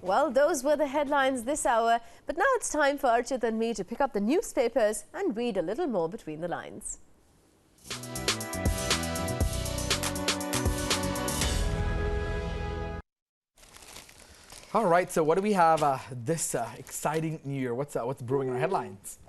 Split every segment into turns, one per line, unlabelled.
Well, those were the headlines this hour, but now it's time for Archith and me to pick up the newspapers and read a little more between the lines.
All right, so what do we have this exciting new year? What's brewing in our headlines?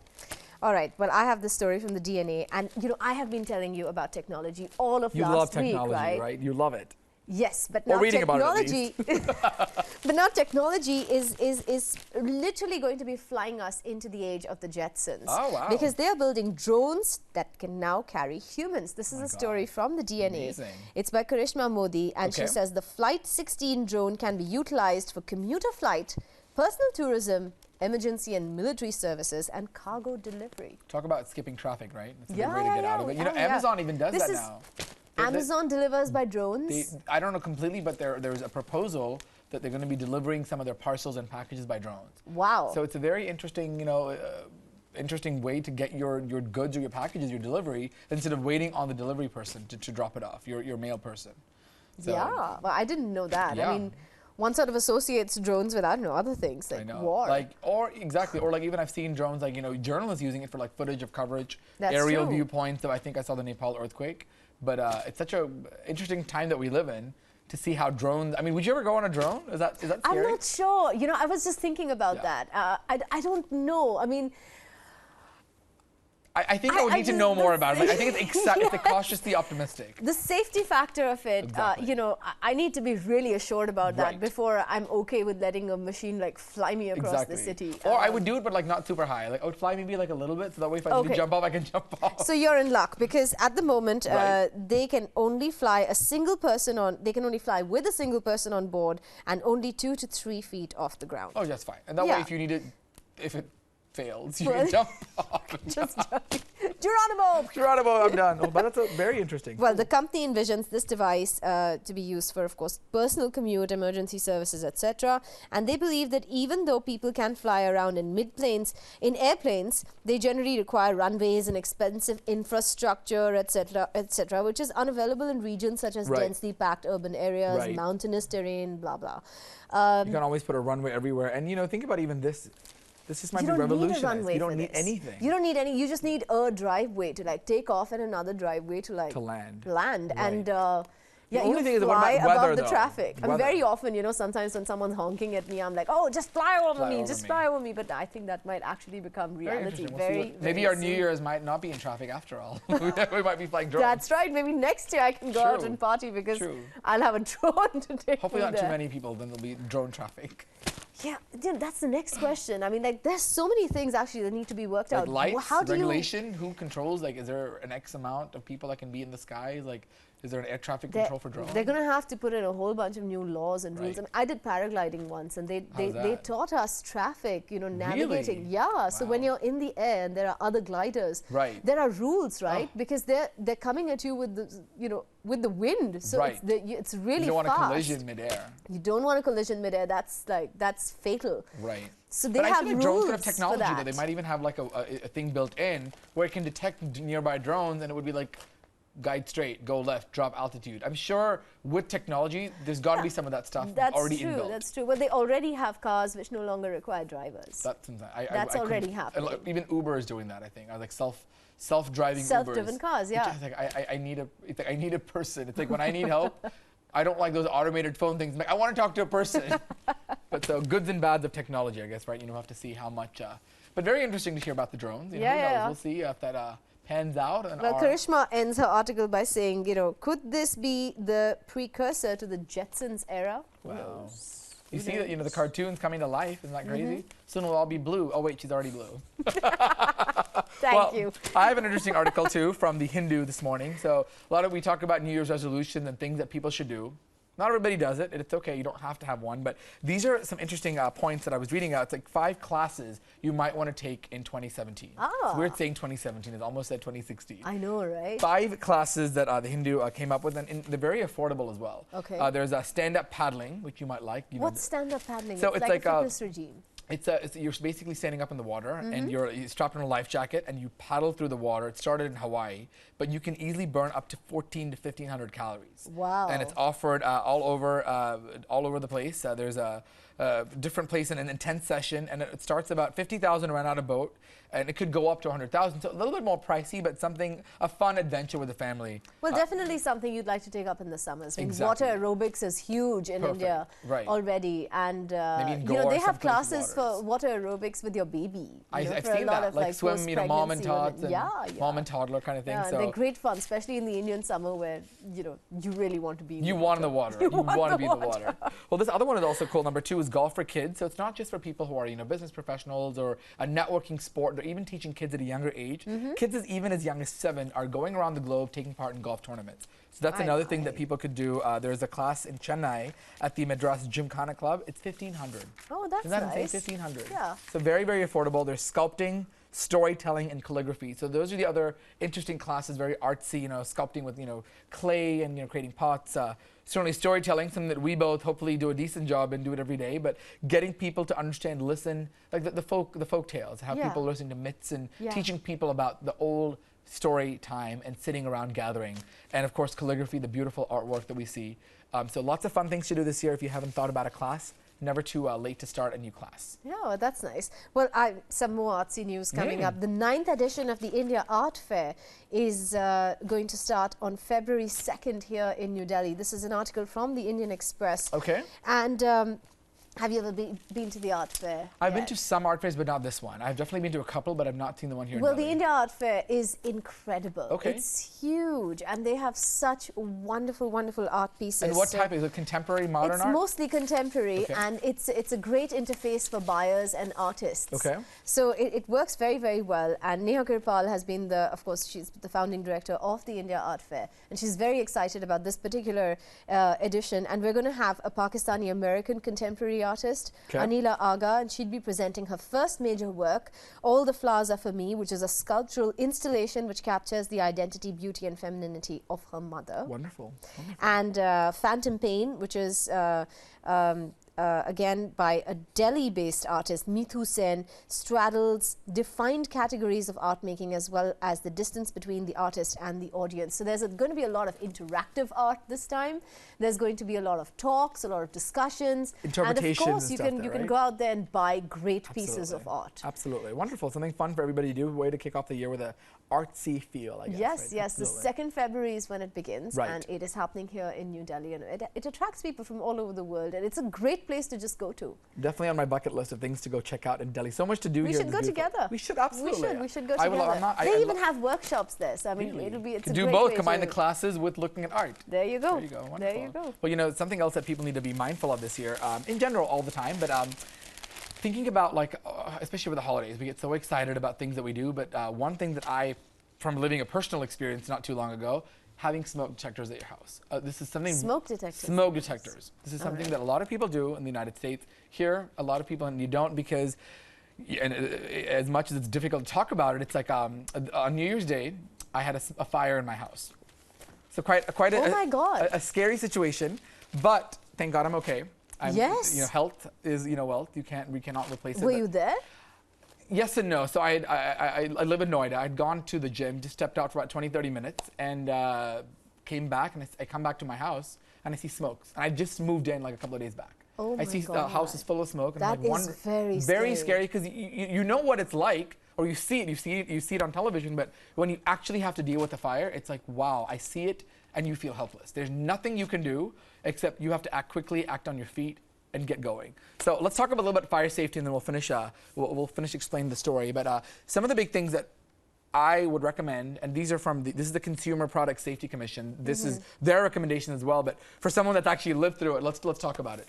All right, well, I have the story from the DNA, and you know, I have been telling you about technology all of
You
last
love technology,
week,
right? You love it.
Yes, but
or
now
reading
technology,
about it at least.
but now technology is literally going to be flying us into the age of the Jetsons.
Oh, wow.
Because they are building drones that can now carry humans. This is a story from the DNA.
Amazing.
It's by Karishma Modi, and she says the Flight 16 drone can be utilized for commuter flight, personal tourism, emergency and military services, and cargo delivery.
Talk about skipping traffic, right? It's a good way to get out of it. You know, Amazon even does that now.
Amazon delivers by drones?
I don't know completely, but there's a proposal that they're going to be delivering some of their parcels and packages by drones.
Wow.
So it's a very interesting, you know, interesting way to get your goods or your packages, your delivery, instead of waiting on the delivery person to drop it off, your mail person. So,
yeah, well, I didn't know that.
Yeah.
I mean, one sort of associates drones with, I don't know, other things like war.
Like, or like even I've seen drones, like, you know, journalists using it for like footage of coverage,
That's
aerial
true.
viewpoints. So I think I saw the Nepal earthquake. But it's such a interesting time that we live in to see how drones. I mean, would you ever go on a drone? Is that scary?
I'm not sure. You know, I was just thinking about that. I don't know. I mean,
I think I would need to know more about it. Like, I think it's cautiously optimistic.
The safety factor of it, you know, I need to be really assured about that before I'm okay with letting a machine like fly me across the city.
Or I would do it, but like not super high. Like I would fly maybe like a little bit, so that way if I need to jump off, I can jump off.
So you're in luck because at the moment they can only fly a single person on. They can only fly with a single person on board and only 2 to 3 feet off the ground.
Oh, that's fine. And that way, if you need it, if it fails, you can jump off.
Just Geronimo,
I'm done. Oh, but that's very interesting.
Well, the company envisions this device to be used for, of course, personal commute, emergency services, etc. And they believe that even though people can fly around in airplanes, they generally require runways and expensive infrastructure, etc., which is unavailable in regions such as densely packed urban areas, mountainous terrain, blah blah.
You can always put a runway everywhere, and you know, think about even this. This just might be revolutionized. You don't need anything.
You don't need any. You just need a driveway to like take off and another driveway to like
land.
And
the only thing is, what
fly
about weather,
above the traffic.
Weather.
And very often, you know, sometimes when someone's honking at me, I'm like, oh, just fly over me, just fly over me. But I think that might actually become reality.
Maybe our New Year's might not be in traffic after all. We might be flying drones.
That's right. Maybe next year I can go out and party because I'll have a drone to take
Hopefully
me
not too many people, then there'll be drone traffic.
Yeah, that's the next question. I mean, like, there's so many things actually that need to be worked out.
Lights, regulation, who controls? Like, is there an X amount of people that can be in the skies? Like, is there an air traffic control for drones?
They're going to have to put in a whole bunch of new laws and rules. I mean, I did paragliding once, and they taught us traffic, you know, navigating.
Really?
Yeah.
Wow.
So when you're in the air and there are other gliders, there are rules, right? Because they're coming at you with the, you know, with the wind. So it's really fast. You don't
want a collision midair.
You don't want a collision midair. That's fatal.
Right.
So they have rules
drones could have technology
for that.
Though. They might even have like a thing built in where it can detect nearby drones, and it would be like, guide straight, go left, drop altitude. I'm sure with technology, there's got to be some of that stuff already inbuilt.
That's true. Well, they already have cars which no longer require drivers.
That's
already happening.
Even Uber is doing that, I think. I like self-driving Ubers.
Self-driven cars, yeah.
I need a person. It's like when I need help, I don't like those automated phone things. I'm like, I want to talk to a person. But so goods and bads of technology, I guess, right? You know, have to see how much. But very interesting to hear about the drones. You know, who knows? We'll see if that pans out.
Well, Karishma ends her article by saying, you know, could this be the precursor to the Jetsons era?
Wow. You see that, you know, the cartoons coming to life. Isn't that crazy? Soon we'll all be blue. Oh, wait, she's already blue.
Thank you.
I have an interesting article, too, from the Hindu this morning. So we talk about New Year's resolutions and things that people should do. Not everybody does it, and it's okay, you don't have to have one, but these are some interesting points that I was reading out. It's like 5 classes you might want to take in 2017. It's weird saying 2017, it's almost said 2016.
I know, right?
5 classes that the Hindu came up with, and they're very affordable as well.
Okay.
There's stand-up paddling, which you might like.
What's stand-up paddling?
So
it's like a fitness regime.
You're basically standing up in the water and you're strapped in a life jacket and you paddle through the water. It started in Hawaii, but you can easily burn up to 14 to 1,500 calories.
Wow.
And it's offered all over the place. There's a different place in an intense session, and it starts about 50,000 to rent out a boat, and it could go up to 100,000. So a little bit more pricey, but a fun adventure with the family.
Well, definitely something you'd like to take up in the summers. I mean,
Exactly.
water aerobics is huge in India already, and
Maybe in
you
Goa
know,
or
they have
someplace with
classes for water aerobics with your baby.
I've seen that, like swim, you know, mom and tots, and mom and toddler kind of thing.
Yeah,
so
they're great fun, especially in the Indian summer where you know you really want to be.
You want in the water. You want to be in the water. Well, this other one is also cool. Number 2 is golf for kids. So it's not just for people who are, you know, business professionals or a networking sport. They're even teaching kids at a younger age. Kids even as young as 7 are going around the globe taking part in golf tournaments. So that's another thing that people could do. There's a class in Chennai at the Madras Gymkhana Club. It's 1,500.
Oh, that's
Isn't that
nice.
insane? 1,500.
Yeah.
So very, very affordable. There's sculpting, storytelling, and calligraphy. So those are the other interesting classes, very artsy, you know, sculpting with, you know, clay and, you know, creating pots. Certainly storytelling, something that we both hopefully do a decent job and do it every day, but getting people to understand, listen, like the folk tales, how people listen to myths and teaching people about the old story time and sitting around gathering. And of course, calligraphy, the beautiful artwork that we see. So lots of fun things to do this year if you haven't thought about a class. Never too late to start a new class.
Yeah, well, that's nice. Well, some more artsy news coming up. The 9th edition of the India Art Fair is going to start on February 2nd here in New Delhi. This is an article from the Indian Express.
Okay.
And have you ever been to the art fair?
I've been to some art fairs, but not this one. I've definitely been to a couple, but I've not seen the one here in
Well,
Delhi.
the India Art Fair is incredible.
Okay.
It's huge, and they have such wonderful, wonderful art pieces.
And what type? Is it contemporary, modern art?
It's mostly contemporary,
Okay.
and it's a great interface for buyers and artists.
Okay.
So it works very, very well. And Neha Kirpal has been of course, she's the founding director of the India Art Fair, and she's very excited about this particular edition. And we're going to have a Pakistani-American contemporary artist, Anila Aga, and she'd be presenting her first major work, All the Flowers Are For Me, which is a sculptural installation which captures the identity, beauty and femininity of her mother.
Wonderful. Wonderful.
And Phantom Pain, which is again by a Delhi-based artist, Mithu Sen, straddles defined categories of art making as well as the distance between the artist and the audience. So there's going to be a lot of interactive art this time. There's going to be a lot of talks, a lot of discussions,
Interpretations,
and of course
and
you can go out there and buy great pieces
Absolutely.
of art.
Absolutely. Wonderful. Something fun for everybody to do. Way to kick off the year with a artsy feel, I guess.
Yes,
right?
yes.
Absolutely.
The 2nd February is when it begins,
Right.
and it is happening here in New Delhi, and it attracts people from all over the world, and it's a great place to just go to.
Definitely on my bucket list of things to go check out in Delhi. So much to do
We
here.
should go together.
We should, absolutely.
We should go
I
together.
will,
They even have workshops there, so I mean,
Really?
it'll be. It's
Could
a
do
great
both.
way
Combine
to-
the classes with looking at art.
There you go.
There you go. Wonderful.
There you go.
Well, you know, something else that people need to be mindful of this year, in general, all the time, but thinking about, like, especially with the holidays, we get so excited about things that we do. But one thing that from living a personal experience not too long ago, having smoke detectors at your house. This is something.
Smoke detectors.
Smoke detectors. This is something that a lot of people do in the United States. Here, a lot of people, and you don't because. And as much as it's difficult to talk about it, it's like on New Year's Day, I had a fire in my house. So quite
Oh my God.
a scary situation, but thank God I'm okay.
Yes.
You know, health is, you know, wealth. We cannot replace it.
Were
but
you there?
Yes and no. So I live in Noida. I'd gone to the gym, just stepped out for about 20, 30 minutes, and came back, and I come back to my house, and I see smokes. And I just moved in like a couple of days back.
Oh
I see the house is full of smoke. And
That
I'm like,
is very
very
scary.
scary because you know what it's like, or you see it on television, but when you actually have to deal with the fire, it's like, wow, I see it, and you feel helpless. There's nothing you can do except you have to act quickly, act on your feet, and get going. So let's talk a little bit fire safety, and then we'll finish. We'll finish explaining the story. But some of the big things that I would recommend, and these are from this is the Consumer Product Safety Commission. This is their recommendation as well. But for someone that's actually lived through it, let's talk about it.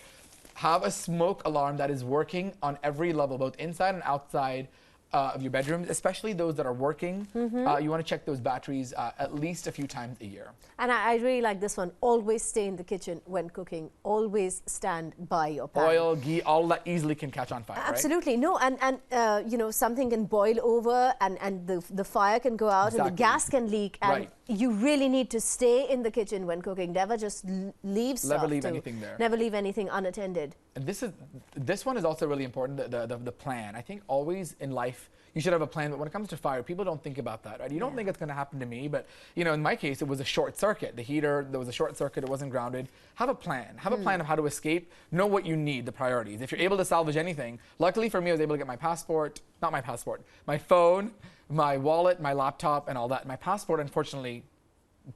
Have a smoke alarm that is working on every level, both inside and outside of your bedrooms, especially those that are working. You want to check those batteries at least a few times a year.
And I really like this one. Always stay in the kitchen when cooking. Always stand by your pan.
Oil, ghee, all that easily can catch on fire,
Absolutely. Right? No, and you know, something can boil over and the fire can go out and the gas can leak. And
Right.
you really need to stay in the kitchen when cooking. Never just leave stuff.
Never leave anything there.
Never leave anything unattended.
And this one is also really important, the plan. I think always in life, you should have a plan, but when it comes to fire, people don't think about that, right? You don't think it's going to happen to me, but in my case, it was a short circuit. The heater, there was a short circuit, it wasn't grounded. Have a plan. Have a plan of how to escape. Know what you need, the priorities. If you're able to salvage anything, luckily for me, I was able to get my passport, not my passport, my phone, my wallet, my laptop, and all that. My passport, unfortunately,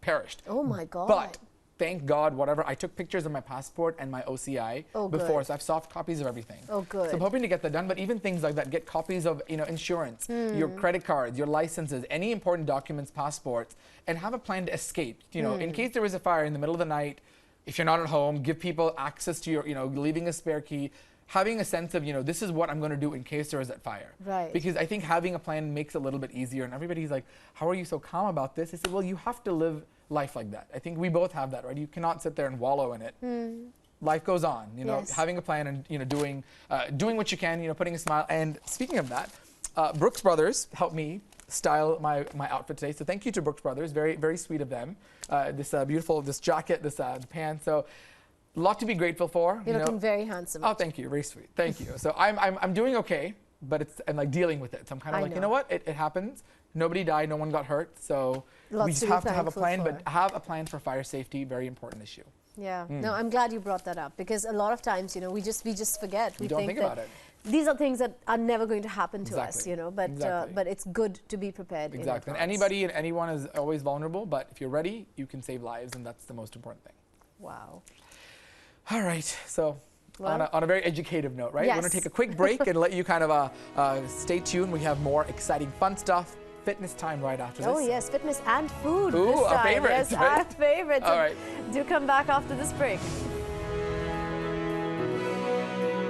perished.
Oh my God.
But thank God, whatever. I took pictures of my passport and my OCI before, so I have soft copies of everything.
Oh, good.
So I'm hoping to get that done, but even things like that, get copies of insurance, your credit cards, your licenses, any important documents, passports, and have a plan to escape. In case there is a fire in the middle of the night, if you're not at home, give people access to your, leaving a spare key, having a sense of, this is what I'm going to do in case there is that fire.
Right.
Because I think having a plan makes it a little bit easier, and everybody's like, how are you so calm about this? I said, well, you have to live life like that. I think we both have that, right? You cannot sit there and wallow in it. Life goes on,
Yes.
having a plan and doing what you can, putting a smile. And speaking of that, Brooks Brothers helped me style my outfit today. So thank you to Brooks Brothers. Very, very sweet of them. This beautiful, this jacket, this pants. So a lot to be grateful for.
You're looking very handsome.
Oh, thank you. Very sweet. Thank you. So I'm doing okay, but I'm like dealing with it. So I'm kind of like, you know what? It happens. Nobody died. No one got hurt. So we just have to have a plan, but have a plan for fire safety. Very important issue.
Yeah. No, I'm glad you brought that up, because a lot of times, we just forget.
We don't think about it.
These are things that are never going to happen to us, but
Exactly.
but it's good to be prepared.
Exactly. And anybody and anyone is always vulnerable, but if you're ready, you can save lives, and that's the most important thing.
Wow.
All right. So
Well,
on a very educative note, right?
Yes.
We're going to take a quick break and let you kind of stay tuned. We have more exciting, fun stuff. Fitness time right after this.
Oh yes, fitness and food.
Ooh,
this
our
time.
favorites,
Yes,
right?
our favorites.
All right.
Do come back after this break.